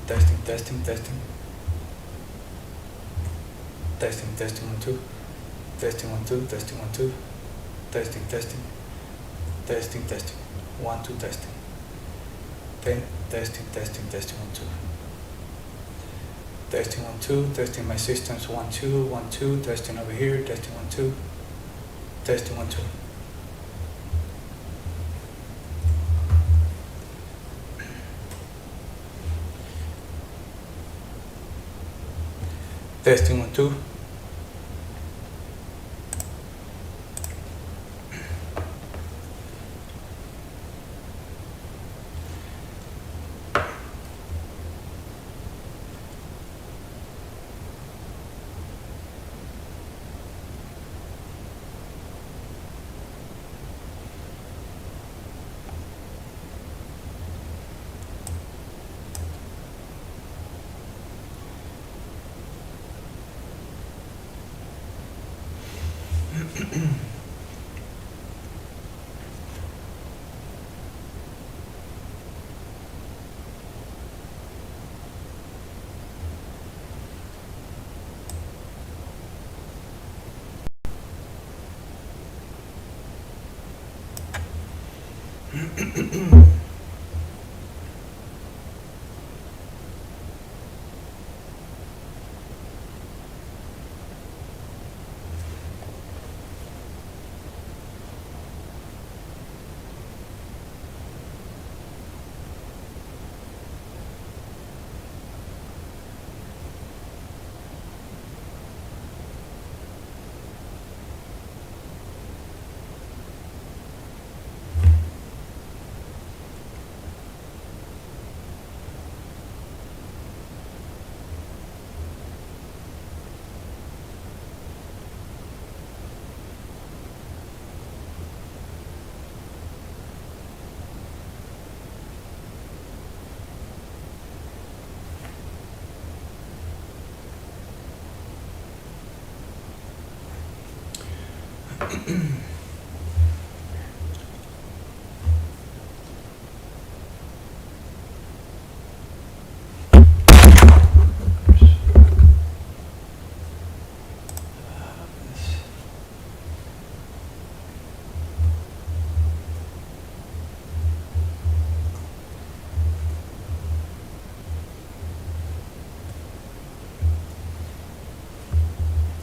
Testing, testing, testing. Testing, testing, 1, 2. Testing, 1, 2. Testing, 1, 2. Testing, testing. Testing, testing. 1, 2, testing. Testing, testing, testing, 1, 2. Testing, 1, 2. Testing my systems, 1, 2, 1, 2. Testing over here. Testing, 1, 2. Testing, 1, 2. Testing, 1, 2.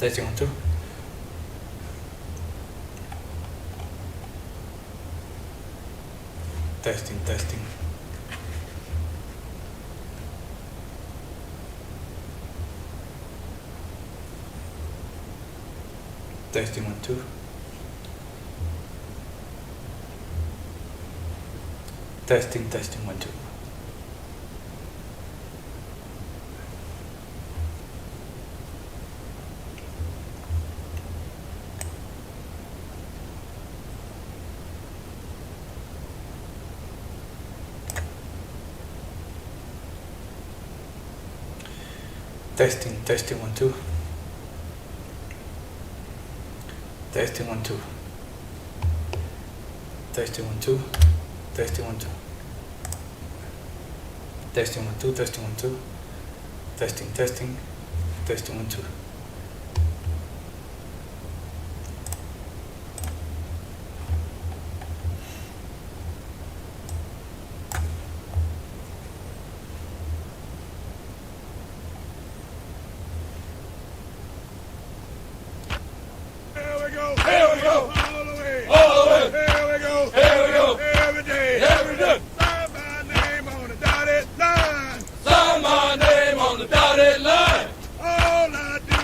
Testing, 1, 2. Testing, testing. Testing, 1, 2. Testing, testing, 1, 2. Testing, testing, 1, 2. Testing, 1, 2. Testing, 1, 2. Testing, 1, 2. Testing, 1, 2. Testing, 1, 2. Testing, testing. Testing, 1, 2. Sign my name on the dotted line. All I do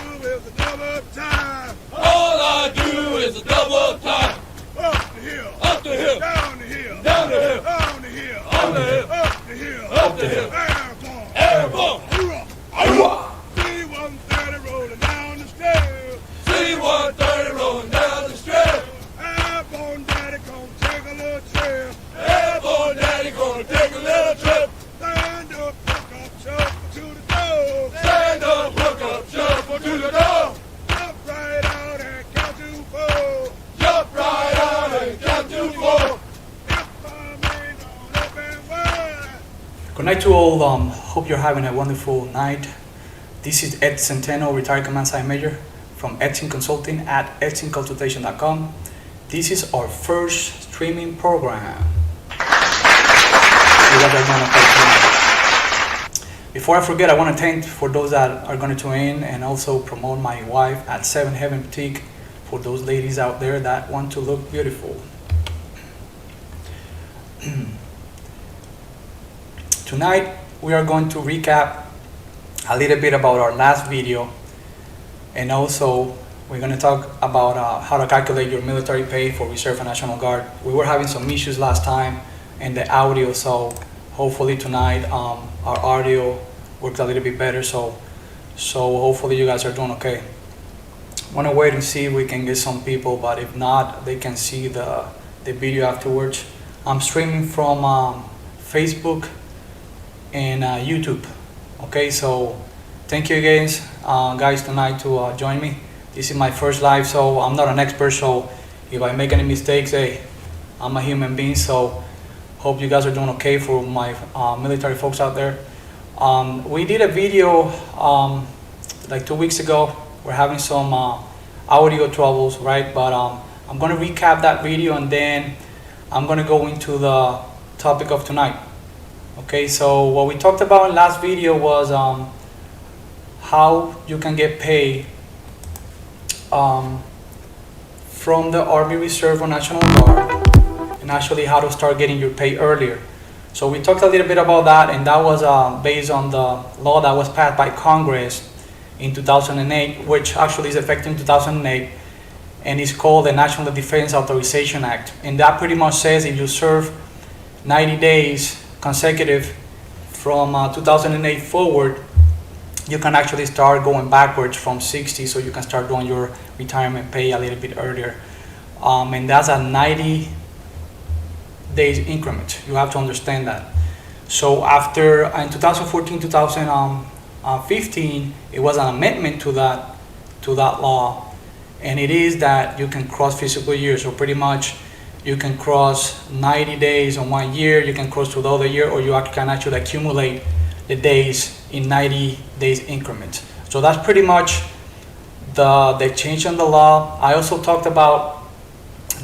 Good night to all. Hope you're having a wonderful night. This is Ed Centeno, retired command site major from Edson Consulting at edsonconsultation.com. This is our first streaming program. Before I forget, I want to thank for those that are going to tune in and also promote my wife at 7 Heaven Boutique for those ladies out there that want to look beautiful. Tonight we are going to recap a little bit about our last video, and also we're going to talk about how to calculate your military pay for Reserve and National Guard. We were having some issues last time in the audio, so hopefully tonight our audio works a little bit better, so hopefully you guys are doing okay. I want to wait and see if we can get some people, but if not, they can see the video afterwards. I'm streaming from Facebook and YouTube. Okay, so thank you guys tonight to join me. This is my first live, so I'm not an expert, so if I make any mistakes, hey, I'm a human being, so hope you guys are doing okay for my military folks out there. We did a video like 2 weeks ago. We're having some audio troubles, right? But I'm going to recap that video, and then I'm going to go into the topic of tonight. Okay, so what we talked about in last video was how you can get paid from the Army Reserve or National Guard, and actually how to start getting your pay earlier. So we talked a little bit about that, and that was based on the law that was passed by Congress in 2008, which actually is effective in 2008, and it's called the National Defense Authorization Act. And that pretty much says if you serve 90 days consecutive from 2008 forward, you can actually start going backwards from 60, so you can start doing your retirement pay a little bit earlier. And that's a 90 days increment. You have to understand that. So after in 2014, 2015, it was an amendment to that law, and it is that you can cross fiscal years. So pretty much you can cross 90 days on 1 year, you can cross to the other year, or you can actually accumulate the days in 90 days increments. So that's pretty much the change in the law. I also talked about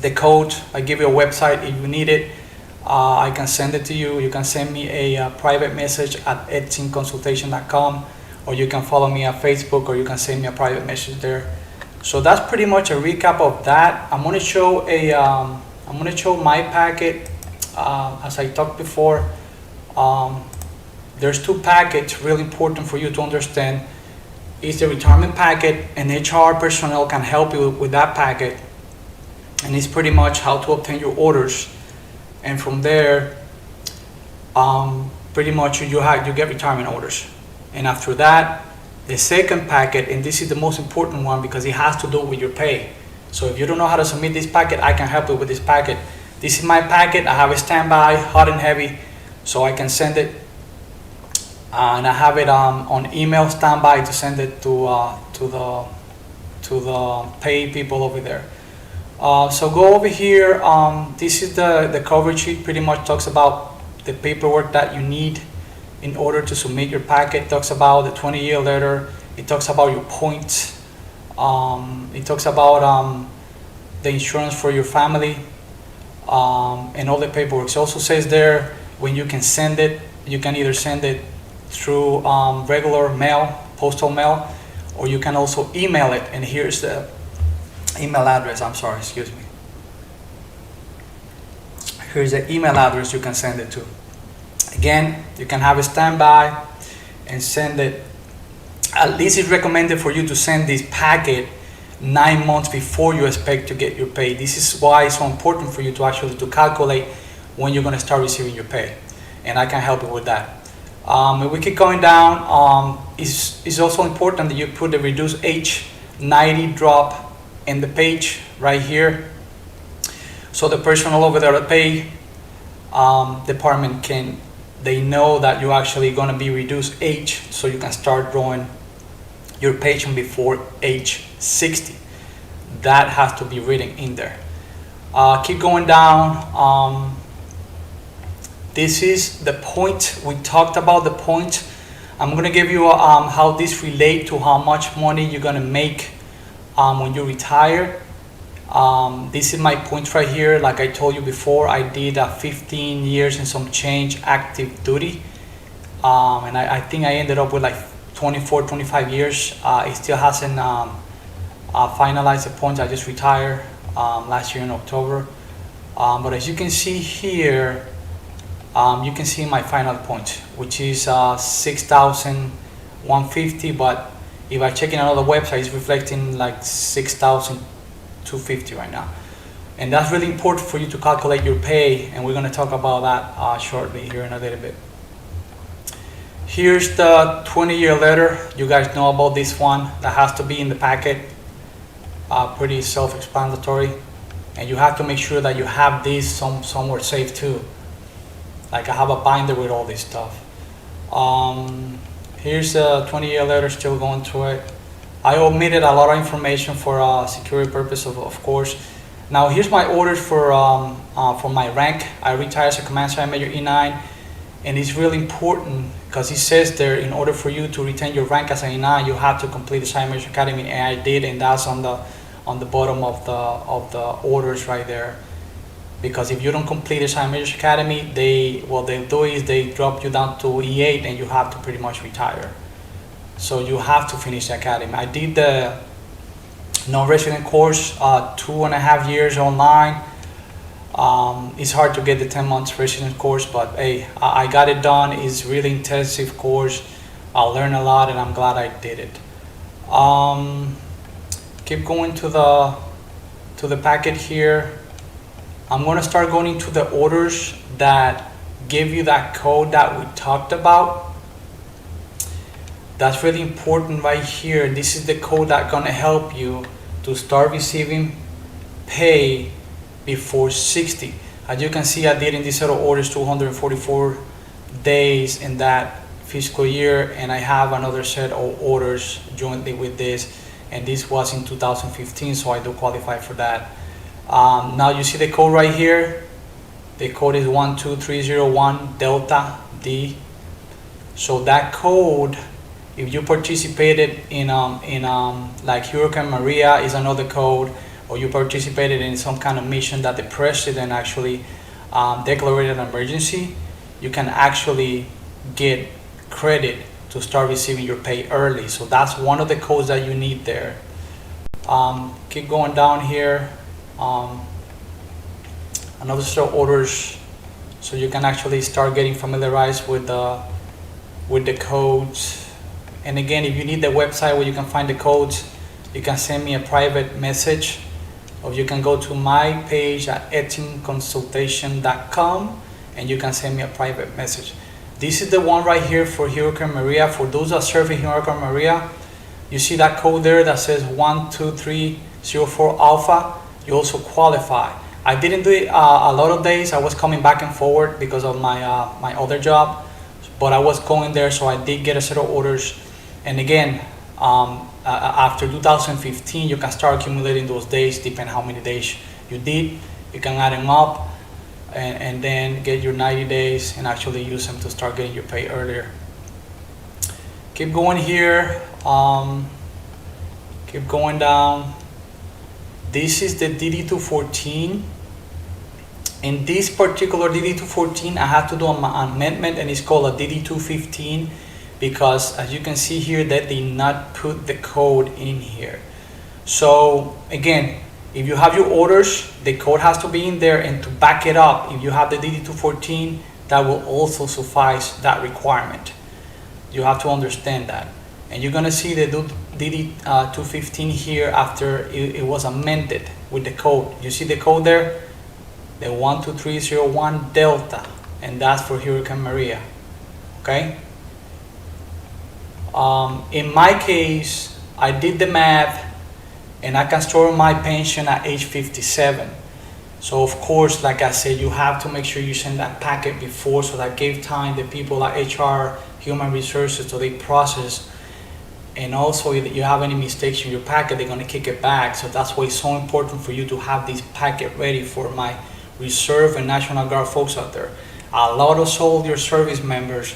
the code. I give you a website if you need it. I can send it to you. You can send me a private message at edsonconsultation.com, or you can follow me on Facebook, or you can send me a private message there. So that's pretty much a recap of that. I'm going to show my packet. As I talked before, there's two packets really important for you to understand. It's the retirement packet, and HR personnel can help you with that packet. And it's pretty much how to obtain your orders. And from there, pretty much you get retirement orders. And after that, the second packet, and this is the most important one because it has to do with your pay. So if you don't know how to submit this packet, I can help you with this packet. This is my packet. I have a standby, hot and heavy, so I can send it. And I have it on email standby to send it to the pay people over there. So go over here. This is the cover sheet. Pretty much talks about the paperwork that you need in order to submit your packet. It talks about the 20-year letter. It talks about your points. It talks about the insurance for your family, and all the paperwork. It also says there when you can send it. You can either send it through regular mail, postal mail, or you can also email it. And here's the email address. Excuse me. Here's the email address you can send it to. Again, you can have a standby and send it. At least it's recommended for you to send this packet 9 months before you expect to get your pay. This is why it's so important for you to actually calculate when you're going to start receiving your pay, and I can help you with that. If we keep going down, it's also important that you put the reduced age 90 drop in the page right here, so the personnel over there at pay department they know that you're actually going to be reduced age, so you can start drawing your pension before age 60. That has to be written in there. Keep going down. This is the point. We talked about the point. I'm gonna give you how this relate to how much money you're gonna make when you retire. This is my point right here. Like I told you before, I did 15 years and some change active duty, and I think I ended up with like 24, 25 years. It still hasn't finalized the points. I just retired last year in October. But as you can see here, you can see my final point, which is 6,150. But if I check in another website, it's reflecting like 6,250 right now. And that's really important for you to calculate your pay, and we're going to talk about that shortly here in a little bit. Here's the 20-year letter. You guys know about this one. That has to be in the packet. Pretty self-explanatory. And you have to make sure that you have this somewhere safe too. Like I have a binder with all this stuff. Here's a 20-year letter, still going through it. I omitted a lot of information for security purpose, of course. Now here's my orders for my rank. I retired as a Command Sergeant Major E9, and it's really important because it says there, in order for you to retain your rank as an E9, you have to complete the Sergeant Major Academy, and I did, and that's on the bottom of the orders right there. Because if you don't complete the Sergeant Major Academy, what they'll do is they drop you down to E8, and you have to pretty much retire. So you have to finish the academy. I did the non-resident course, 2.5 years online. It's hard to get the 10 months resident course, but hey, I got it done. It's really intensive course. I learned a lot, and I'm glad I did it. Keep going to the packet here. I'm going to start going into the orders that give you that code that we talked about. That's really important right here. This is the code that's going to help you to start receiving pay before 60. As you can see, I did in this set of orders 244 days in that fiscal year, and I have another set of orders jointly with this, and this was in 2015, so I do qualify for that. Now you see the code right here. The code is 12301 Delta D. So that code, if you participated in like Hurricane Maria is another code, or you participated in some kind of mission that the president actually declared an emergency, you can actually get credit to start receiving your pay early. So that's one of the codes that you need there. Keep going down here. Another set of orders, so you can actually start getting familiarized with the codes. And again, if you need the website where you can find the codes, you can send me a private message, or you can go to my page at etinconsultation.com, and you can send me a private message. This is the one right here for Hurricane Maria. For those that serve in Hurricane Maria, you see that code there that says 12304 Alpha. You also qualify. I didn't do it a lot of days. I was coming back and forward because of my other job, but I was going there, so I did get a set of orders. And again, after 2015, you can start accumulating those days, depending how many days you did. You can add them up and then get your 90 days and actually use them to start getting your pay earlier. Keep going here. Keep going down. This is the DD214. In this particular DD214, I have to do an amendment, and it's called a DD215 because, as you can see here, they did not put the code in here. So again, if you have your orders, the code has to be in there, and to back it up, if you have the DD214, that will also suffice that requirement. You have to understand that. And you're gonna see the DD215 here after it was amended with the code. You see the code there? The 12301 Delta, and that's for Hurricane Maria, okay? In my case, I did the math, and I can store my pension at age 57. So of course, like I said, you have to make sure you send that packet before, so that gave time the people at HR, Human Resources, so they process. And also, if you have any mistakes in your packet, they're going to kick it back. So that's why it's so important for you to have this packet ready for my Reserve and National Guard folks out there. A lot of soldier service members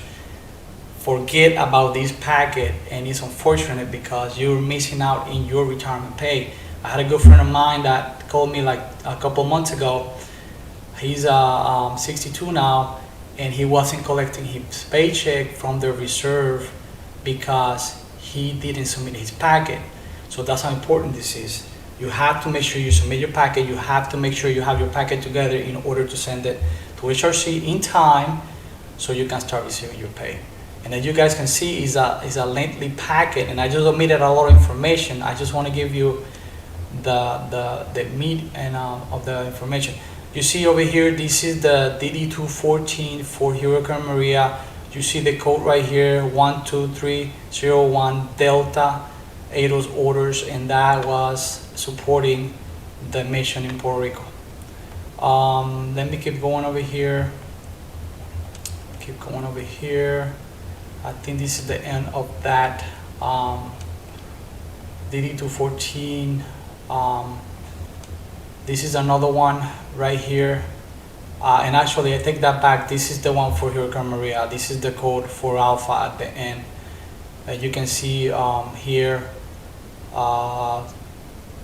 forget about this packet, and it's unfortunate because you're missing out in your retirement pay. I had a good friend of mine that called me like a couple months ago. He's 62 now, and he wasn't collecting his paycheck from the reserve because he didn't submit his packet. So that's how important this is. You have to make sure you submit your packet. You have to make sure you have your packet together in order to send it to HRC in time so you can start receiving your pay. And as you guys can see, is a lengthy packet, and I just omitted a lot of information. I just want to give you the meat and of the information. You see over here, this is the DD-214 for Hurricane Maria. You see the code right here, 12301 Delta, ADOS orders, and that was supporting the mission in Puerto Rico. Let me keep going over here. Keep going over here. I think this is the end of that DD-214. This is another one right here. And actually, I take that back. This is the one for Hurricane Maria. This is the code for Alpha at the end. You can see here,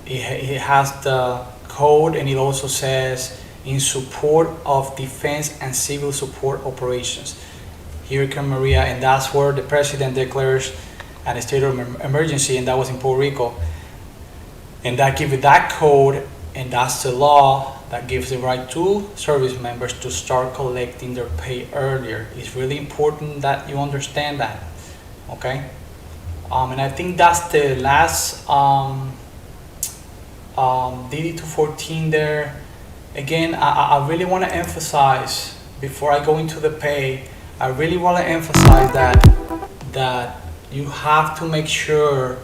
it has the code, and it also says in support of defense and civil support operations, Hurricane Maria, and that's where the president declares a state of emergency, and that was in Puerto Rico. And that gives you that code, and that's the law that gives the right to service members to start collecting their pay earlier. It's really important that you understand that, okay? And I think that's the last DD-214 there. Again, I really want to emphasize, before I go into the pay, I really want to emphasize that you have to make sure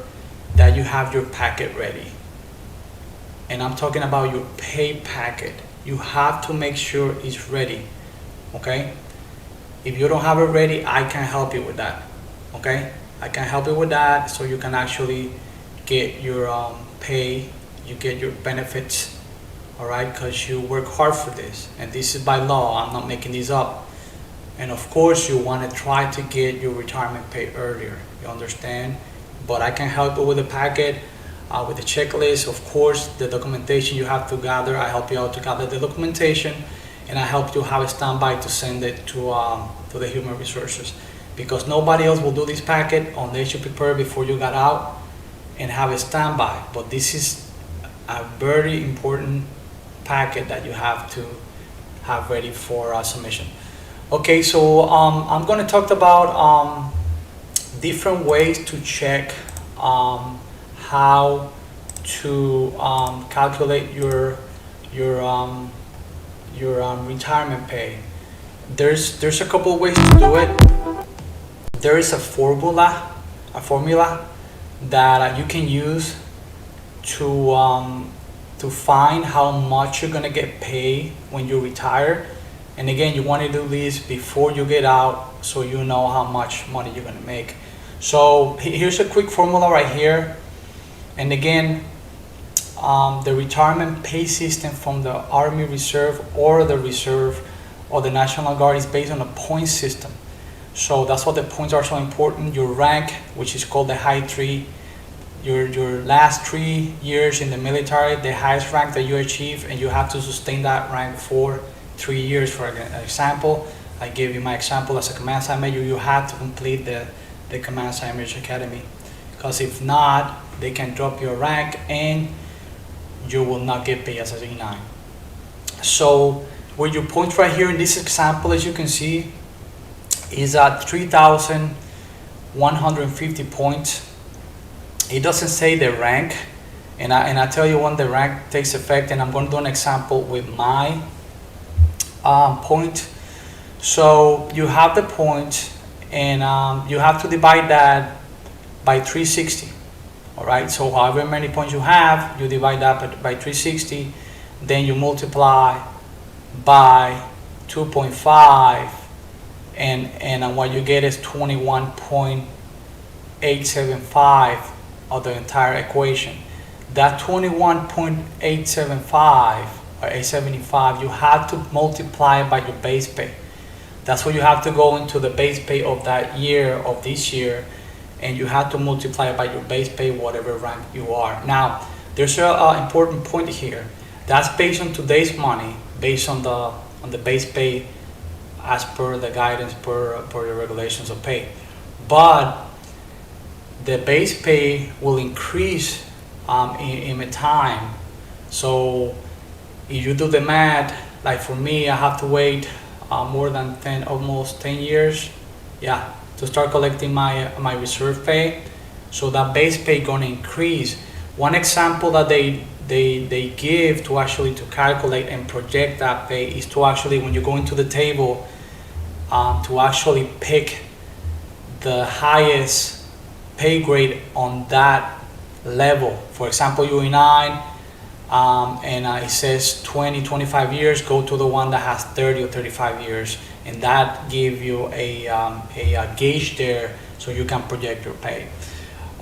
that you have your packet ready. And I'm talking about your pay packet. You have to make sure it's ready, okay? If you don't have it ready, I can help you with that, okay? I can help you with that so you can actually get your pay, you get your benefits, all right? Because you work hard for this, and this is by law. I'm not making this up. And of course, you want to try to get your retirement pay earlier, you understand? But I can help you with the packet, with the checklist, of course, the documentation you have to gather. I help you out to gather the documentation, and I help you have a standby to send it to the human resources, because nobody else will do this packet unless you prepare before you got out and have a standby. But this is a very important packet that you have to have ready for submission. Okay, so I'm going to talk about different ways to check how to calculate your retirement pay. There's a couple ways to do it. There is a formula that you can use to find how much you're gonna get paid when you retire. And again, you want to do this before you get out, so you know how much money you're gonna make. So here's a quick formula right here. And again, the retirement pay system from the Army Reserve or the Reserve or the National Guard is based on a point system. So that's why the points are so important. Your rank, which is called the high three, your last 3 years in the military, the highest rank that you achieve, and you have to sustain that rank for 3 years. For example, I gave you my example as a command assignment. You have to complete the Command Assignment Academy, because if not, they can drop your rank and you will not get paid as a E9. So with your points right here in this example, as you can see, is at 3,150 points. It doesn't say the rank, and I tell you when the rank takes effect, and I'm going to do an example with my point. So you have the point, and you have to divide that by 360. All right, so however many points you have, you divide that by 360, then you multiply by 2.5, and what you get is 21.875 of the entire equation. That 21.875 or 875, you have to multiply by your base pay. That's why you have to go into the base pay of that year, of this year, and you have to multiply it by your base pay, whatever rank you are. Now, there's an important point here. That's based on today's money, based on the base pay as per the guidance, per the regulations of pay. But the base pay will increase in time. So if you do the math, like for me, I have to wait more than almost 10 years, yeah, to start collecting my reserve pay. So that base pay gonna increase. One example that they give to actually to calculate and project that pay is to actually, when you go into the table, to actually pick the highest pay grade on that level. For example, you're in 9, and it says 20, 25 years, go to the one that has 30 or 35 years, and that give you a gauge there so you can project your pay.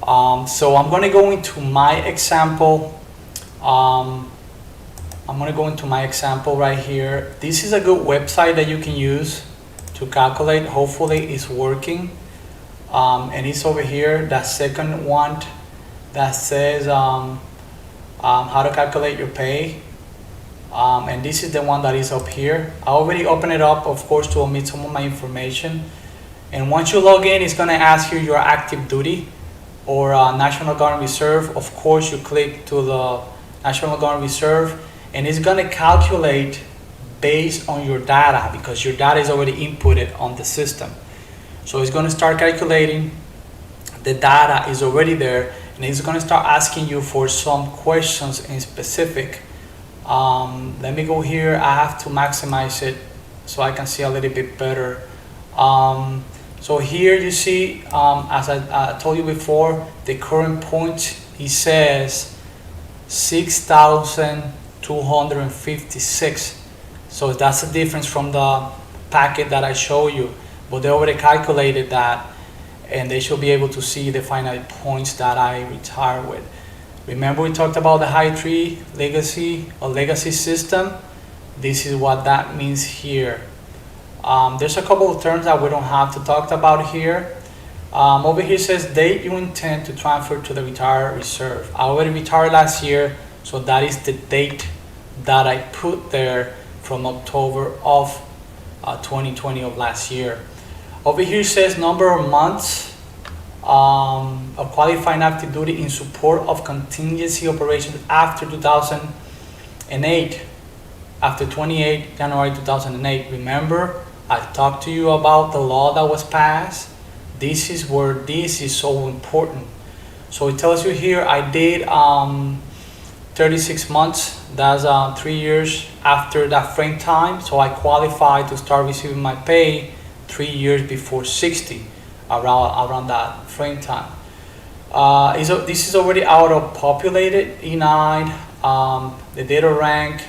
So I'm going to go into my example. I'm going to go into my example right here. This is a good website that you can use to calculate. Hopefully it's working. And it's over here, that second one that says how to calculate your pay. And this is the one that is up here. I already opened it up, of course, to omit some of my information. And once you log in, it's going to ask you your active duty or National Guard and Reserve. Of course, you click to the National Guard and Reserve, and it's going to calculate based on your data, because your data is already inputted on the system. So it's going to start calculating. The data is already there, and it's going to start asking you for some questions in specific. Let me go here. I have to maximize it so I can see a little bit better. So here you see, as I told you before, the current point, it says 6,256. So that's the difference from the packet that I showed you. But they already calculated that, and they should be able to see the final points that I retire with. Remember, we talked about the high tree legacy or legacy system. This is what that means here. There's a couple of terms that we don't have to talk about here. Over here says date you intend to transfer to the retired reserve. I already retired last year, so that is the date that I put there from October of 2020 of last year. Over here says number of months of qualifying active duty in support of contingency operations after 2008, after 28 January 2008. Remember, I talked to you about the law that was passed. This is where this is so important. So it tells you here I did 36 months. That's 3 years after that frame time. So I qualified to start receiving my pay 3 years before 60, around that frame time. This is already out of populated E9, the data rank,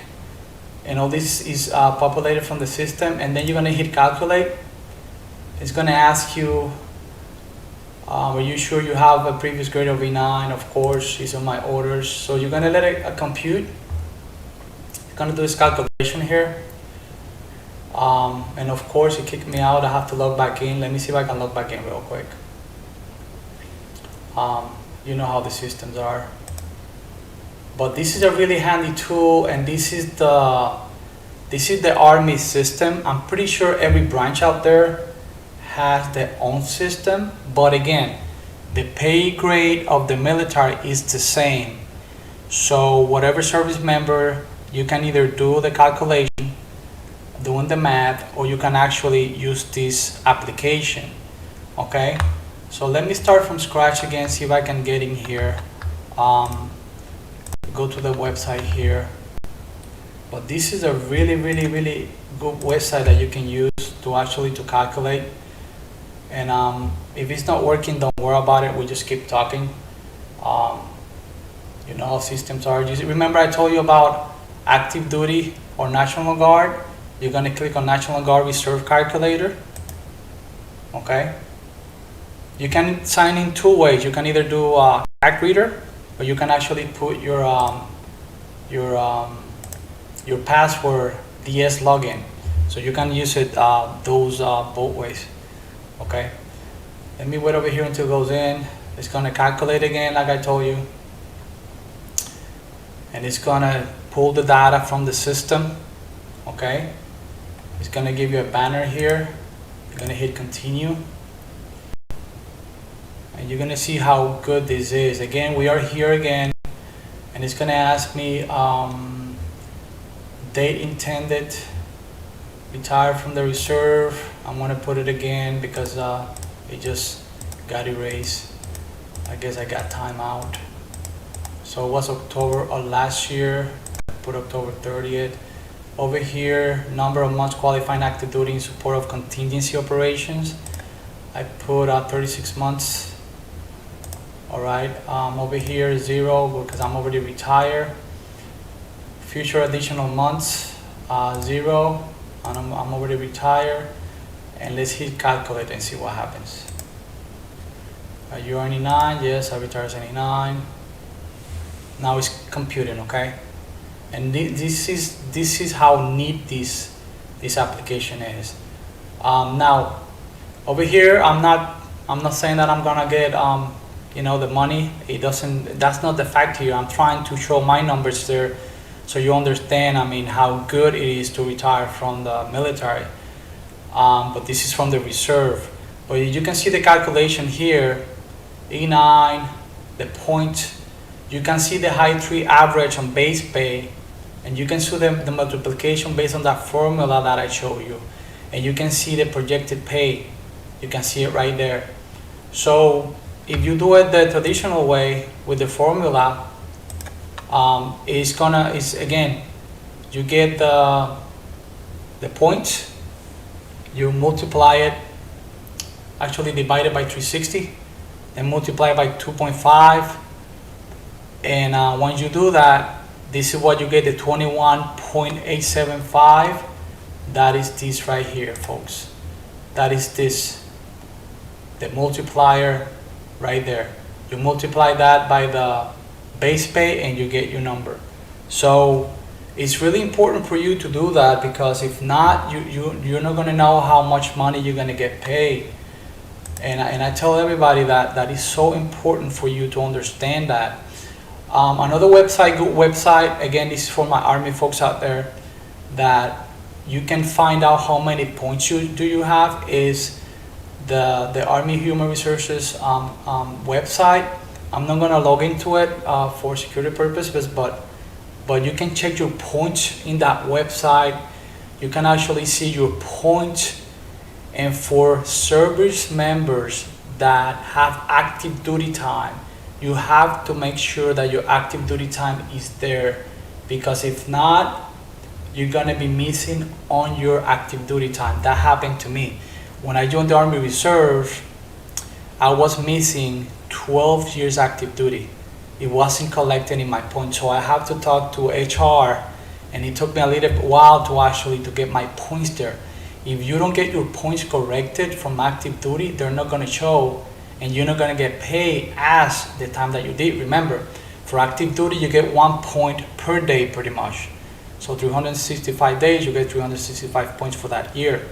and all this is populated from the system. And then you're gonna hit calculate. It's gonna ask you, are you sure you have a previous grade of E9? Of course, these are my orders. So you're gonna let it compute. It's gonna do this calculation here. And of course it kicked me out. I have to log back in. Let me see if I can log back in real quick. You know how the systems are. But this is a really handy tool, and this is the Army system. I'm pretty sure every branch out there has their own system, but again, the pay grade of the military is the same. So whatever service member, you can either do the calculation, doing the math, or you can actually use this application. Okay, so let me start from scratch again, see if I can get in here. Go to the website here. But this is a really good website that you can use to actually to calculate. And if it's not working, don't worry about it. We'll just keep talking. You know how systems are. Remember I told you about active duty or National Guard? You're gonna click on National Guard Reserve Calculator. Okay. You can sign in two ways. You can either do Tag Reader, or you can actually put your password DS login. So you can use it those both ways. Okay. Let me wait over here until it goes in. It's gonna calculate again, like I told you, and it's gonna pull the data from the system. Okay. It's gonna give you a banner here. You're gonna hit continue. And you're gonna see how good this is. Again, we are here again, and it's gonna ask me date intended, retire from the reserve. I'm gonna put it again because it just got erased. I guess I got time out. So it was October of last year. I put October 30th. Over here, number of months qualifying active duty in support of contingency operations. I put 36 months. All right, over here 0 because I'm already retired. Future additional months 0, and I'm already retired. And let's hit calculate and see what happens. Are you earning 9? Yes, I retired 79. Now it's computing, okay? And this is how neat this application is. Now, over here, I'm not saying that I'm gonna get the money. That's not the fact here. I'm trying to show my numbers there, so you understand. I mean, how good it is to retire from the military. But this is from the reserve. But you can see the calculation here. E9, the point. You can see the high 3 average on base pay, and you can see the multiplication based on that formula that I showed you, and you can see the projected pay. You can see it right there. So if you do it the traditional way with the formula, it's again, you get the points, you multiply it, actually divide it by 360, then multiply it by 2.5, and once you do that, this is what you get, the 21.875. That is this right here, folks. That is this, the multiplier right there. You multiply that by the base pay and you get your number. So it's really important for you to do that, because if not, you're not going to know how much money you're going to get paid. And I tell everybody that is so important for you to understand that. Another website, good website, again, this is for my Army folks out there, that you can find out how many points you have, is the Army Human Resources website. I'm not gonna log into it for security purposes, but you can check your points in that website. You can actually see your points, and for service members that have active duty time, you have to make sure that your active duty time is there, because if not, you're gonna be missing on your active duty time. That happened to me. When I joined the Army Reserve, I was missing 12 years active duty. It wasn't collected in my points, so I have to talk to HR, and it took me a little while to get my points there. If you don't get your points corrected from active duty, they're not gonna show, and you're not gonna get paid as the time that you did. Remember, for active duty, you get 1 point per day pretty much. So 365 days, you get 365 points for that year.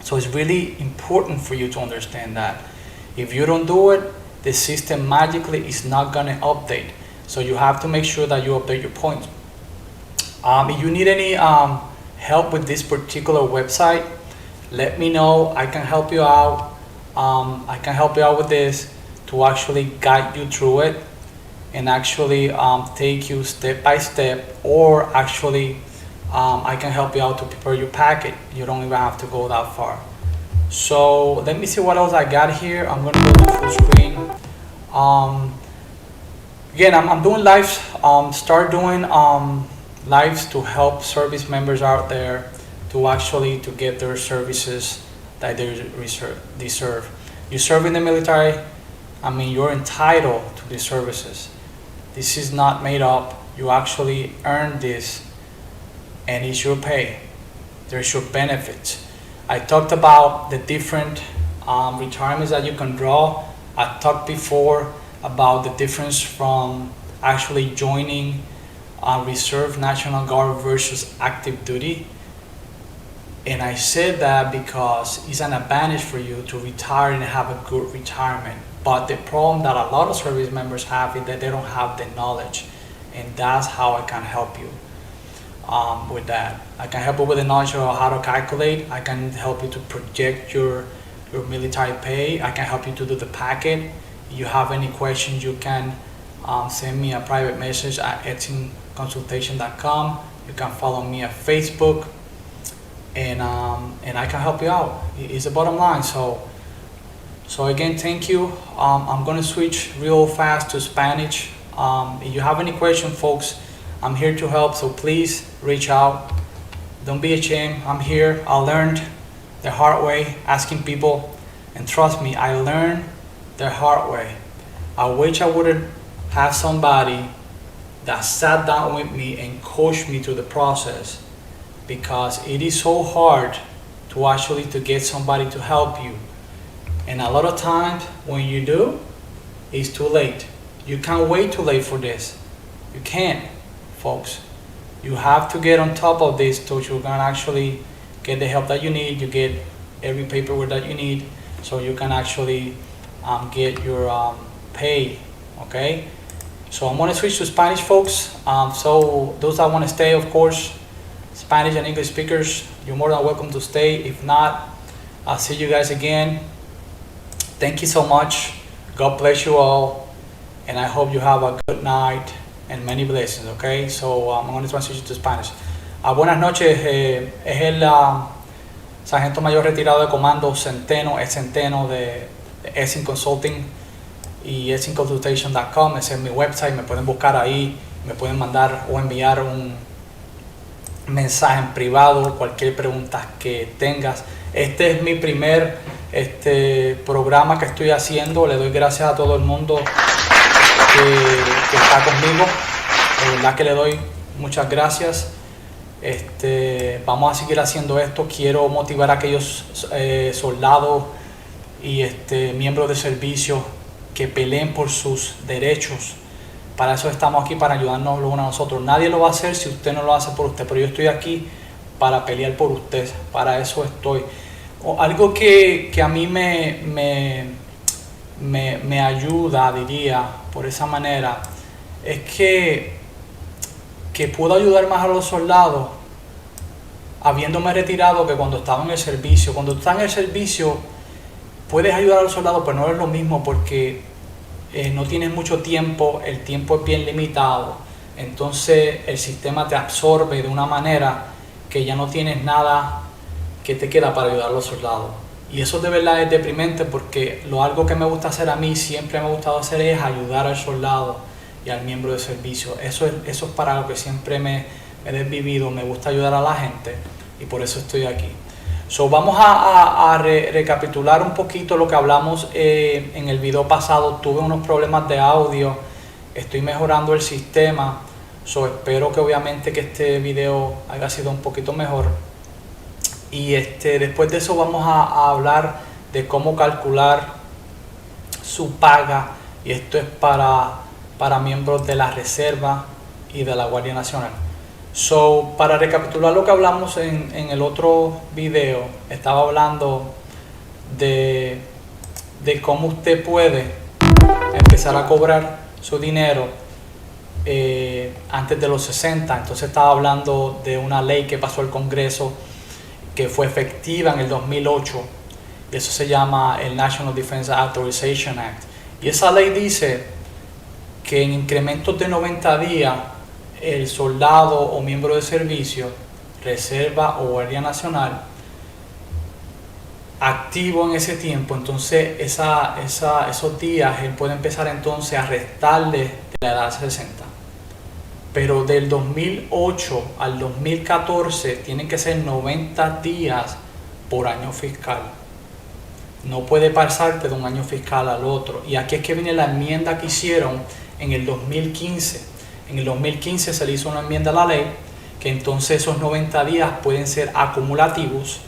So it's really important for you to understand that. If you don't do it, the system magically is not gonna update. So you have to make sure that you update your points. If you need any help with this particular website, let me know. I can help you out. I can help you out with this to actually guide you through it, and actually take you step by step, or actually I can help you out to prepare your packet. You don't even have to go that far. So let me see what else I got here. I'm gonna go to full screen. Again, I'm doing lives, start doing lives to help service members out there to actually to get their services that they deserve. You serve in the military, I mean, you're entitled to these services. This is not made up. You actually earn this, and it's your pay. There's your benefits. I talked about the different retirements that you can draw. I talked before about the difference from actually joining Reserve National Guard versus active duty. And I said that because it's an advantage for you to retire and have a good retirement. But the problem that a lot of service members have is that they don't have the knowledge. And that's how I can help you with that. I can help you with the knowledge of how to calculate. I can help you to project your military pay. I can help you to do the packet. If you have any questions, you can send me a private message at etsyconsultation.com. You can follow me at Facebook, and I can help you out. It's the bottom line. So again, thank you. I'm gonna switch real fast to Spanish. If you have any questions, folks, I'm here to help. So please reach out. Don't be ashamed. I'm here. I learned the hard way asking people, and trust me, I learned the hard way. I wish I would have somebody that sat down with me and coached me through the process, because it is so hard to actually to get somebody to help you. And a lot of times when you do, it's too late. You can't wait too late for this. You can't, folks. You have to get on top of this so you can actually get the help that you need. You get every paperwork that you need so you can actually get your pay, okay? So I'm gonna switch to Spanish, folks. So those that wanna stay, of course, Spanish and English speakers, you're more than welcome to stay. If not, I'll see you guys again. Thank you so much. God bless you all. And I hope you have a good night and many blessings, okay? So I'm going to transition to Spanish. Buenas noches, es el sargento mayor retirado de comando Centeno, es Centeno de Etsy Consulting y etsyconsultation.com. Ese es mi website, me pueden buscar ahí, me pueden mandar o enviar un mensaje en privado, cualquier pregunta que tengas. Este es mi primer programa que estoy haciendo. Le doy gracias a todo el mundo que está conmigo. De verdad que le doy muchas gracias. Vamos a seguir haciendo esto. Quiero motivar a aquellos soldados y miembros de servicio que peleen por sus derechos. Para eso estamos aquí, para ayudarnos los unos a nosotros. Nadie lo va a hacer si usted no lo hace por usted, pero yo estoy aquí para pelear por usted. Para eso estoy. Algo que a mí me ayuda, diría, por esa manera, es que puedo ayudar más a los soldados habiéndome retirado que cuando estaba en el servicio. Cuando estás en el servicio puedes ayudar a los soldados, pero no es lo mismo porque no tienes mucho tiempo, el tiempo es bien limitado, entonces el sistema te absorbe de una manera que ya no tienes nada que te queda para ayudar a los soldados. Y eso de verdad es deprimente, porque algo que me gusta hacer a mí, siempre me ha gustado hacer, es ayudar al soldado y al miembro de servicio. Eso es para lo que siempre me he desvivido. Me gusta ayudar a la gente y por eso estoy aquí. Vamos a recapitular un poquito lo que hablamos en el video pasado. Tuve unos problemas de audio, estoy mejorando el sistema. Espero que obviamente que este video haya sido un poquito mejor. Y después de eso vamos a hablar de cómo calcular su paga, y esto es para miembros de la Reserva y de la Guardia Nacional. Para recapitular lo que hablamos en el otro video, estaba hablando de cómo usted puede empezar a cobrar su dinero antes de los 60. Entonces estaba hablando de una ley que pasó al Congreso, que fue efectiva en el 2008, y eso se llama el National Defense Authorization Act. Y esa ley dice que en incrementos de 90 días el soldado o miembro de servicio, Reserva o Guardia Nacional, activo en ese tiempo, entonces esos días él puede empezar entonces a restarle de la edad 60. Pero del 2008 al 2014 tienen que ser 90 días por año fiscal. No puede pasarte de un año fiscal al otro. Y aquí es que viene la enmienda que hicieron en el 2015. En el 2015 se le hizo una enmienda a la ley que entonces esos 90 días pueden ser acumulativos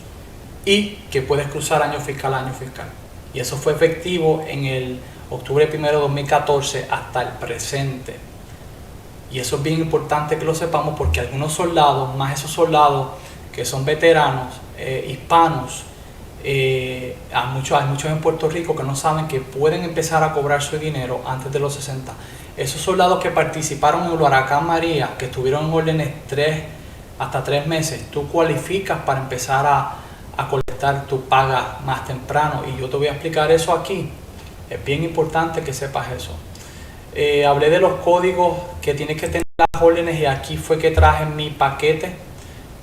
y que puedes cruzar año fiscal a año fiscal. Y eso fue efectivo en el octubre 1 de 2014 hasta el presente. Y eso es bien importante que lo sepamos, porque algunos soldados, más esos soldados que son veteranos, hispanos. Hay muchos en Puerto Rico que no saben que pueden empezar a cobrar su dinero antes de los 60. Esos soldados que participaron en el huracán María, que estuvieron en órdenes hasta 3 meses, tú cualificas para empezar a colectar tu paga más temprano, y yo te voy a explicar eso aquí. Es bien importante que sepas eso. Hablé de los códigos que tienes que tener las órdenes, y aquí fue que traje mi paquete.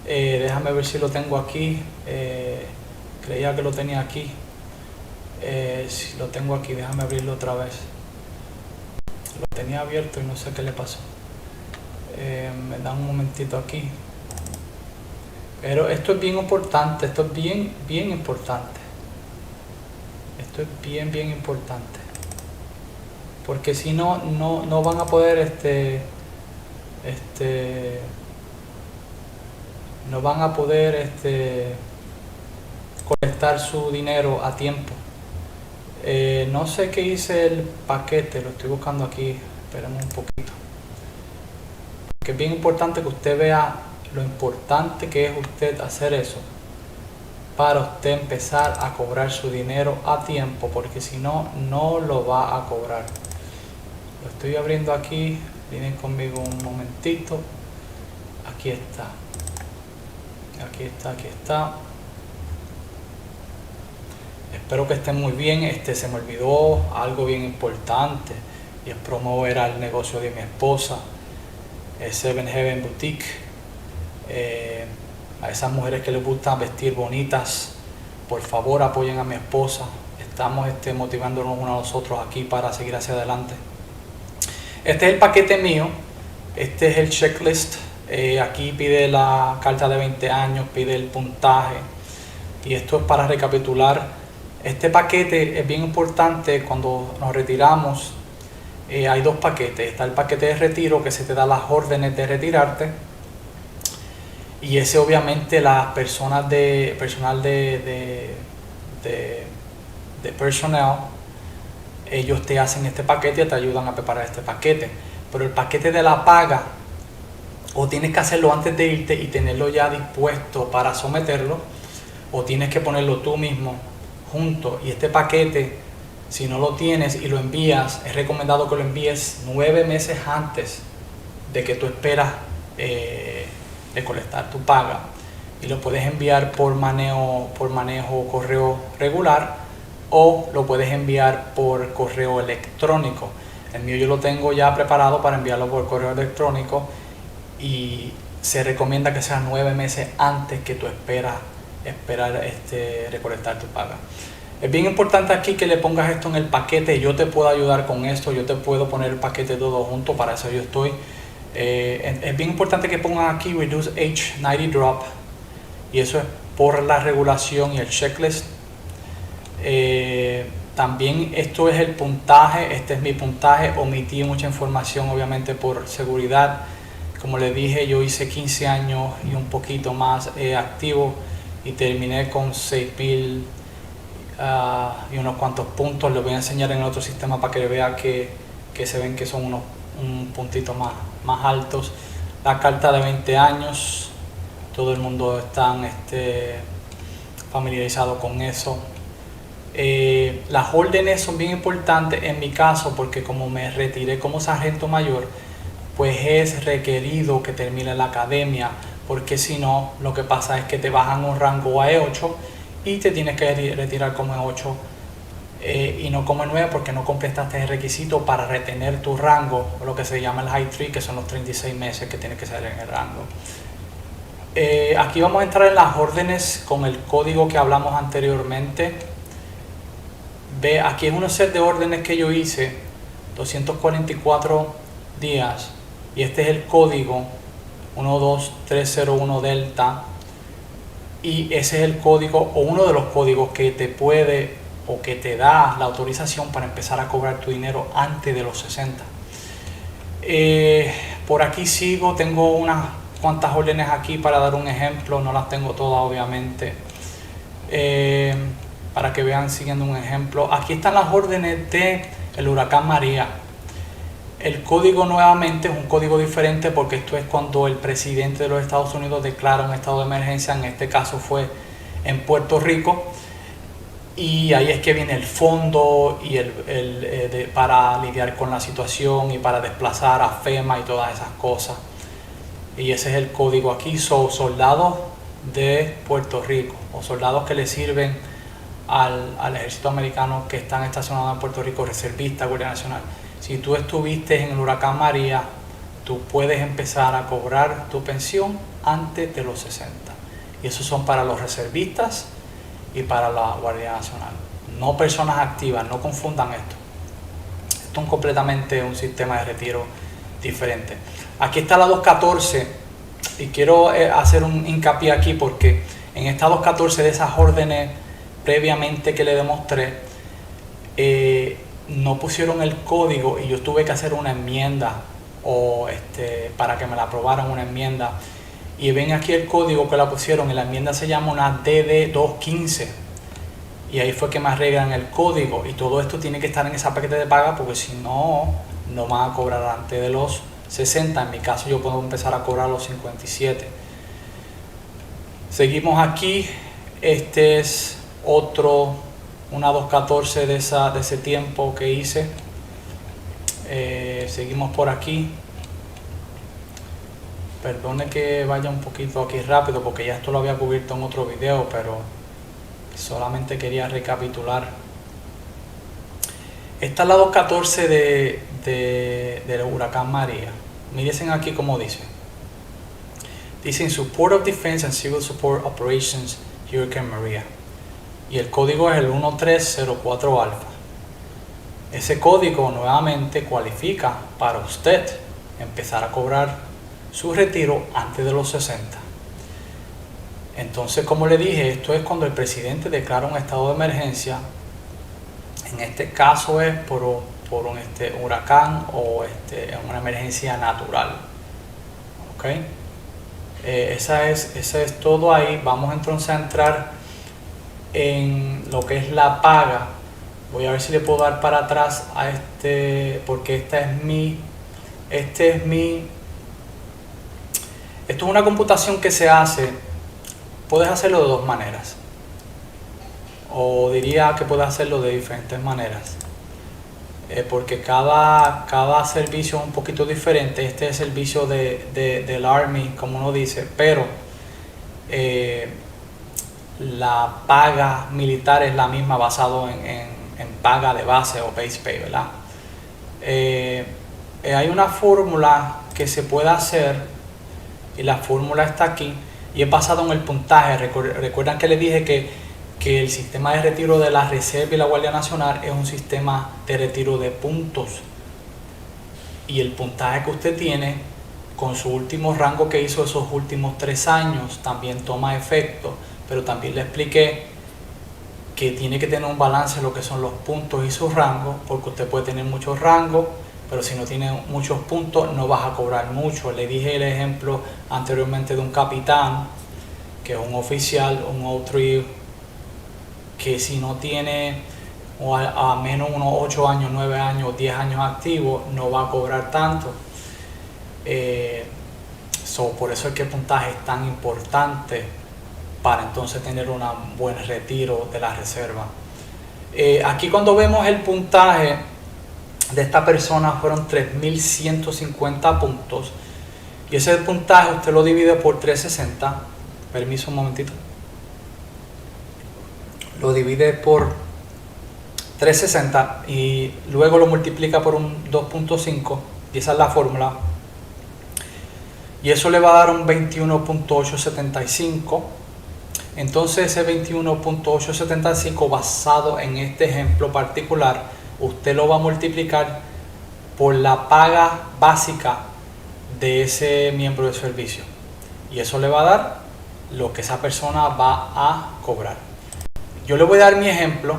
Déjame ver si lo tengo aquí. Creía que lo tenía aquí. Si lo tengo aquí, déjame abrirlo otra vez. Lo tenía abierto y no sé qué le pasó. Me da un momentito aquí. Pero esto es bien importante, esto es bien importante. Esto es bien importante. Porque si no, no van a poder no van a poder colectar su dinero a tiempo. No sé qué hice el paquete, lo estoy buscando aquí, esperemos un poquito. Porque es bien importante que usted vea lo importante que es usted hacer eso para usted empezar a cobrar su dinero a tiempo, porque si no, no lo va a cobrar. Lo estoy abriendo aquí, vienen conmigo un momentito. Aquí está. Aquí está. Espero que estén muy bien. Se me olvidó algo bien importante, y es promover al negocio de mi esposa, Seven Heaven Boutique. A esas mujeres que les gusta vestir bonitas, por favor apoyen a mi esposa. Estamos motivándonos unos a los otros aquí para seguir hacia adelante. Este es el paquete mío. Este es el checklist. Aquí pide la carta de 20 años, pide el puntaje, y esto es para recapitular. Este paquete es bien importante cuando nos retiramos. Hay 2 paquetes. Está el paquete de retiro, que se te da las órdenes de retirarte, y ese obviamente las personas de personal de personnel, ellos te hacen este paquete y te ayudan a preparar este paquete. Pero el paquete de la paga, o tienes que hacerlo antes de irte y tenerlo ya dispuesto para someterlo, o tienes que ponerlo tú mismo junto. Y este paquete, si no lo tienes y lo envías, es recomendado que lo envíes 9 meses antes de que tú esperas recolectar tu paga, y lo puedes enviar por manejo correo regular, o lo puedes enviar por correo electrónico. El mío yo lo tengo ya preparado para enviarlo por correo electrónico, y se recomienda que sea 9 meses antes que tú esperar recolectar tu paga. Es bien importante aquí que le pongas esto en el paquete. Yo te puedo ayudar con esto, yo te puedo poner el paquete todo junto, para eso yo estoy. Es bien importante que pongan aquí Reduce Age 90 Drop, y eso es por la regulación y el checklist. También esto es el puntaje. Este es mi puntaje. Omití mucha información obviamente por seguridad. Como les dije, yo hice 15 años y un poquito más activo, y terminé con 6,000 y unos cuantos puntos. Les voy a enseñar en el otro sistema para que vean que se ven que son un puntito más altos. La carta de 20 años, todo el mundo está familiarizado con eso. Las órdenes son bien importantes en mi caso, porque como me retiré como sargento mayor, pues es requerido que termine la academia, porque si no, lo que pasa es que te bajan un rango a E8 y te tienes que retirar como E8 y no como E9, porque no completaste el requisito para retener tu rango, o lo que se llama el High 3, que son los 36 meses que tienes que estar en el rango. Aquí vamos a entrar en las órdenes con el código que hablamos anteriormente. Ve, aquí es un set de órdenes que yo hice, 244 días, y este es el código 12301 Delta, y ese es el código, o uno de los códigos que te puede o que te da la autorización para empezar a cobrar tu dinero antes de los 60. Por aquí sigo, tengo unas cuantas órdenes aquí para dar un ejemplo, no las tengo todas obviamente, para que vean siguiendo un ejemplo. Aquí están las órdenes de el huracán María. El código nuevamente es un código diferente porque esto es cuando el presidente de los Estados Unidos declara un estado de emergencia, en este caso fue en Puerto Rico, y ahí es que viene el fondo y para lidiar con la situación y para desplazar a FEMA y todas esas cosas. Y ese es el código aquí. Son soldados de Puerto Rico o soldados que le sirven al ejército americano que están estacionados en Puerto Rico, reservistas, Guardia Nacional. Si tú estuviste en el huracán María, tú puedes empezar a cobrar tu pensión antes de los 60. Y esos son para los reservistas y para la Guardia Nacional. No personas activas, no confundan esto. Esto es completamente un sistema de retiro diferente. Aquí está la 214 y quiero hacer un hincapié aquí porque en esta 214 de esas órdenes previamente que le demostré, no pusieron el código y yo tuve que hacer una enmienda para que me la aprobaran, una enmienda. Y ven aquí el código que la pusieron y la enmienda se llama una DD215. Y ahí fue que me arreglan el código y todo esto tiene que estar en esa paquete de paga porque si no, no van a cobrar antes de los 60. En mi caso yo puedo empezar a cobrar los 57. Seguimos aquí. Este es una 214 de ese tiempo que hice. Seguimos por aquí. Perdone que vaya un poquito aquí rápido porque ya esto lo había cubierto en otro video, pero solamente quería recapitular. Esta es la 214 del huracán María. Miren aquí cómo dice. Dice in support of defense and civil support operations Hurricane Maria. Y el código es el 1304 alfa. Ese código nuevamente cualifica para usted empezar a cobrar su retiro antes de los 60. Entonces, como le dije, esto es cuando el presidente declara un estado de emergencia. En este caso es por un huracán o una emergencia natural. ¿Ok? Esa es todo ahí. Vamos entonces a entrar en lo que es la paga. Voy a ver si le puedo dar para atrás a porque esto es una computación que se hace. Puedes hacerlo de dos maneras, o diría que puedes hacerlo de diferentes maneras, porque cada servicio es un poquito diferente. Este es el servicio del Army, como uno dice, pero la paga militar es la misma, basado en paga de base o base pay, ¿verdad? Hay una fórmula que se puede hacer y la fórmula está aquí y es basado en el puntaje. Recuerdan que les dije que el sistema de retiro de la Reserva y la Guardia Nacional es un sistema de retiro de puntos, y el puntaje que usted tiene con su último rango que hizo esos últimos 3 años también toma efecto. Pero también le expliqué que tiene que tener un balance en lo que son los puntos y sus rangos, porque usted puede tener muchos rangos, pero si no tiene muchos puntos no vas a cobrar mucho. Le dije el ejemplo anteriormente de un capitán, que es un oficial, un O3, que si no tiene a menos unos 8 años, 9 años, 10 años activos, no va a cobrar tanto. Por eso es que el puntaje es tan importante para entonces tener un buen retiro de la reserva. Aquí cuando vemos el puntaje de esta persona fueron 3.150 puntos, y ese puntaje usted lo divide por 360. Permiso un momentito. Lo divide por 360 y luego lo multiplica por un 2.5, y esa es la fórmula, y eso le va a dar un 21.875. Entonces ese 21.875, basado en este ejemplo particular, usted lo va a multiplicar por la paga básica de ese miembro de servicio, y eso le va a dar lo que esa persona va a cobrar. Yo le voy a dar mi ejemplo.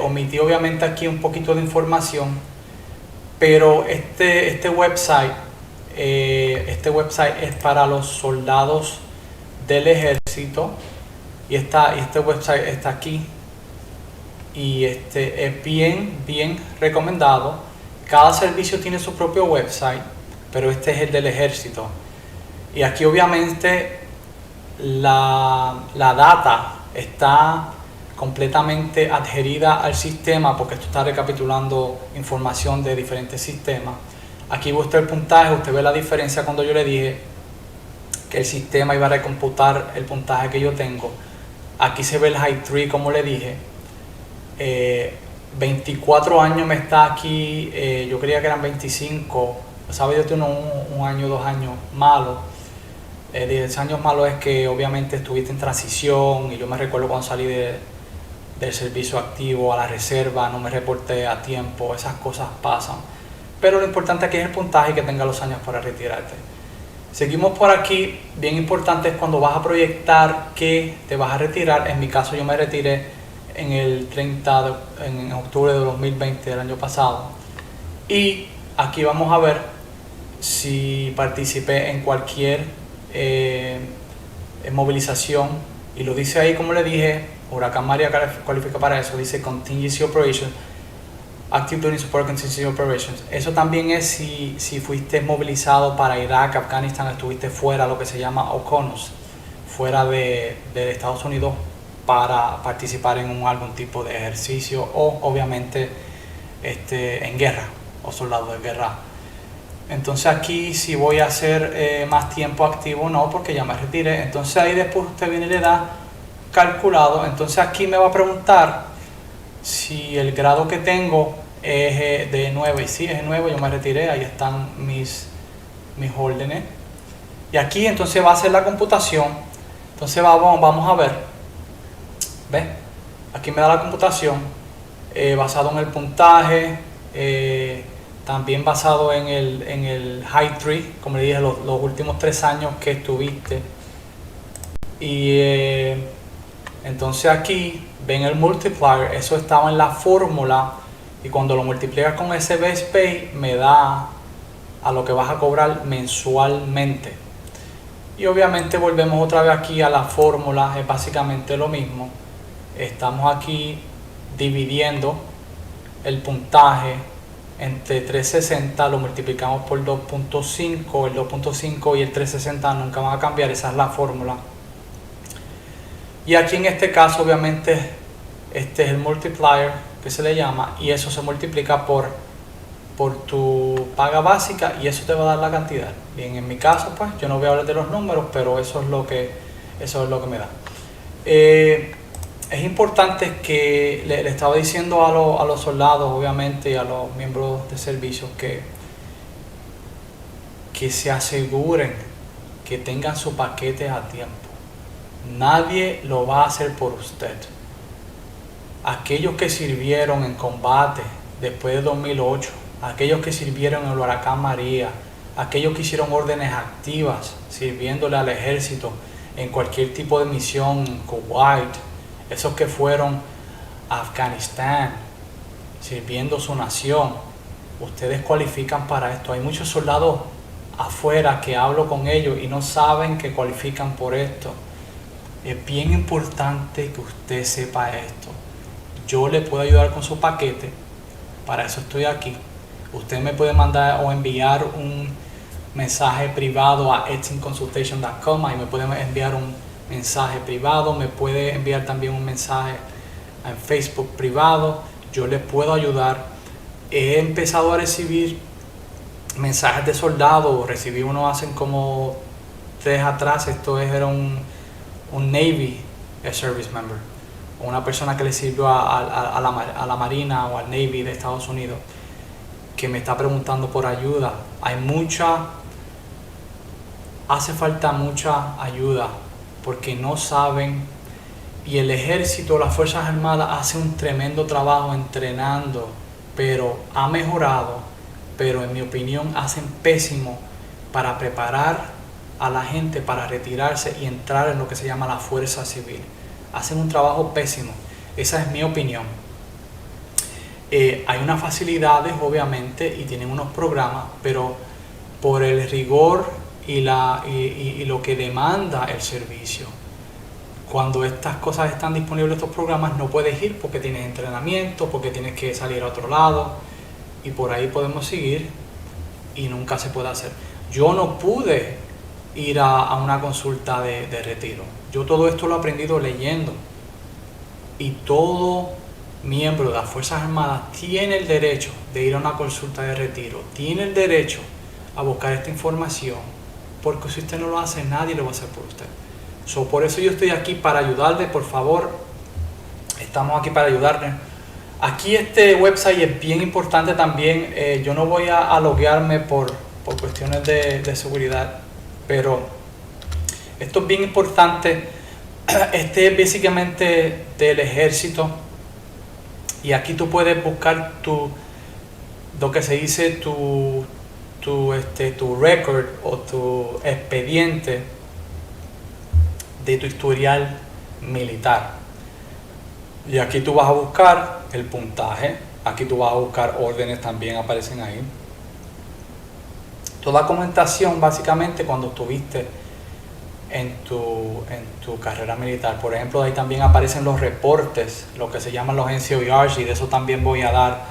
Omití obviamente aquí un poquito de información, pero este website es para los soldados del ejército, y este website está aquí, y es bien recomendado. Cada servicio tiene su propio website, pero este es el del ejército. Y aquí obviamente la data está completamente adherida al sistema, porque esto está recapitulando información de diferentes sistemas. Aquí ve usted el puntaje, usted ve la diferencia cuando yo le dije que el sistema iba a recomputar el puntaje que yo tengo. Aquí se ve el high tree, como le dije. 24 años me está aquí, yo creía que eran 25, ¿sabes? Yo tengo un año, 2 años malo. 10 años malo es que obviamente estuviste en transición, y yo me recuerdo cuando salí del servicio activo a la reserva, no me reporté a tiempo, esas cosas pasan. Pero lo importante aquí es el puntaje y que tenga los años para retirarte. Seguimos por aquí. Bien importante es cuando vas a proyectar que te vas a retirar. En mi caso yo me retiré en octubre de 2020 del año pasado. Y aquí vamos a ver si participé en cualquier movilización. Y lo dice ahí, como le dije, Huracán María cualifica para eso. Dice Contingency Operations, Active Duty Support Contingency Operations. Eso también es si fuiste movilizado para Irak, Afganistán, estuviste fuera, lo que se llama OCONUS, fuera de Estados Unidos para participar en algún tipo de ejercicio, o obviamente en guerra, o soldados de guerra. Entonces aquí si voy a hacer más tiempo activo, no, porque ya me retiré. Entonces ahí después usted viene y le da calculado. Entonces aquí me va a preguntar si el grado que tengo es de 9, y sí, es de 9, yo me retiré, ahí están mis órdenes. Y aquí entonces va a hacer la computación. Entonces vamos a ver. ¿Ves? Aquí me da la computación basado en el puntaje, también basado en el high tree, como le dije, los últimos 3 años que estuviste. Y entonces aquí ven el multiplier, eso estaba en la fórmula, y cuando lo multiplicas con ese base pay me da a lo que vas a cobrar mensualmente. Y obviamente volvemos otra vez aquí a la fórmula, es básicamente lo mismo. Estamos aquí dividiendo el puntaje entre 360, lo multiplicamos por 2.5, el 2.5 y el 360 nunca van a cambiar, esa es la fórmula. Y aquí en este caso obviamente este es el multiplier que se le llama, y eso se multiplica por tu paga básica, y eso te va a dar la cantidad. Bien, en mi caso pues yo no voy a hablar de los números, pero eso es lo que me da. Es importante que le estaba diciendo a los soldados, obviamente, y a los miembros de servicio que se aseguren que tengan su paquete a tiempo. Nadie lo va a hacer por usted. Aquellos que sirvieron en combate después de 2008, aquellos que sirvieron en el huracán María, aquellos que hicieron órdenes activas sirviéndole al ejército en cualquier tipo de misión, en Kuwait, esos que fueron a Afganistán sirviendo su nación, ustedes cualifican para esto. Hay muchos soldados afuera que hablo con ellos y no saben que cualifican por esto. Es bien importante que usted sepa esto. Yo le puedo ayudar con su paquete, para eso estoy aquí. Usted me puede mandar o enviar un mensaje privado a etsinconsultation.com, ahí me puede enviar un mensaje privado, me puede enviar también un mensaje en Facebook privado, yo le puedo ayudar. He empezado a recibir mensajes de soldados, recibí uno hace como 3 atrás, era un Navy Service Member, una persona que le sirvió a la Marina o al Navy de Estados Unidos, que me está preguntando por ayuda. Hace falta mucha ayuda, porque no saben, y el ejército, las Fuerzas Armadas hace un tremendo trabajo entrenando, pero ha mejorado, pero en mi opinión hacen pésimo para preparar a la gente para retirarse y entrar en lo que se llama la fuerza civil. Hacen un trabajo pésimo, esa es mi opinión. Hay unas facilidades obviamente y tienen unos programas, pero por el rigor y lo que demanda el servicio, cuando estas cosas están disponibles, estos programas, no puedes ir porque tienes entrenamiento, porque tienes que salir a otro lado. y por ahí podemos seguir y nunca se puede hacer. Yo no pude ir a una consulta de retiro. Yo todo esto lo he aprendido leyendo, y todo miembro de las Fuerzas Armadas tiene el derecho de ir a una consulta de retiro, tiene el derecho a buscar esta información, porque si usted no lo hace, nadie lo va a hacer por usted. Por eso yo estoy aquí para ayudarle. Por favor, estamos aquí para ayudarle. Aquí este website es bien importante también. Yo no voy a loguearme por cuestiones de seguridad, pero esto es bien importante. Este es básicamente del ejército, y aquí tú puedes buscar lo que se dice tu record o tu expediente de tu historial militar. Y aquí tú vas a buscar el puntaje, aquí tú vas a buscar órdenes, también aparecen ahí. Toda documentación básicamente cuando estuviste en tu carrera militar. Por ejemplo, ahí también aparecen los reportes, lo que se llaman los NCOERs, y de eso también voy a dar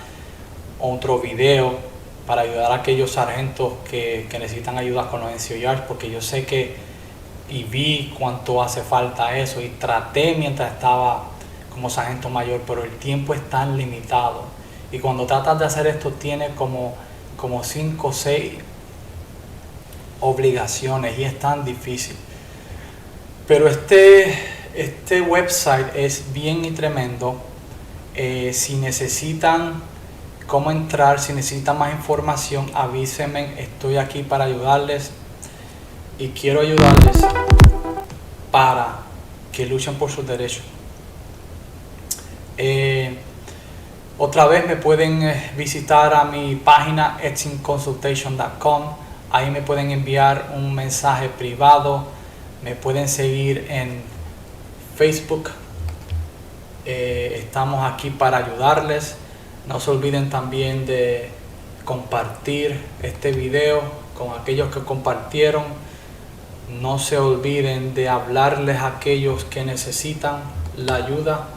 otro video para ayudar a aquellos sargentos que necesitan ayuda con los NCOERs, porque yo sé que y vi cuánto hace falta eso, y traté mientras estaba como sargento mayor, pero el tiempo es tan limitado, y cuando tratas de hacer esto tienes como 5 o 6 obligaciones y es tan difícil. Pero este website es bien y tremendo. Si necesitan cómo entrar, si necesitan más información, avísenme, estoy aquí para ayudarles, y quiero ayudarles para que luchen por sus derechos. Otra vez me pueden visitar a mi página eximconsultation.com. Ahí me pueden enviar un mensaje privado. Me pueden seguir en Facebook. Estamos aquí para ayudarles. No se olviden también de compartir este video con aquellos que compartieron. No se olviden de hablarles a aquellos que necesitan la ayuda.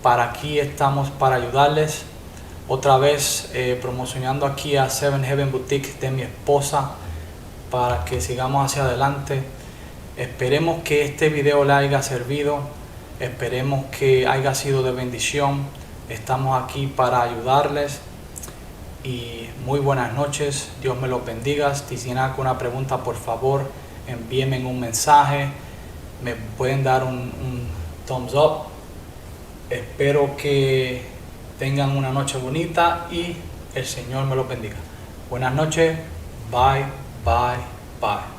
Para aquí estamos para ayudarles. Otra vez promocionando aquí a Seven Heaven Boutique de mi esposa, para que sigamos hacia adelante. Esperemos que este video le haya servido, esperemos que haya sido de bendición. Estamos aquí para ayudarles, y muy buenas noches. Dios me los bendiga. Si tienen alguna pregunta, por favor envíenme un mensaje, me pueden dar un thumbs up. Espero que tengan una noche bonita y el Señor me los bendiga. Buenas noches. Bye, bye, bye.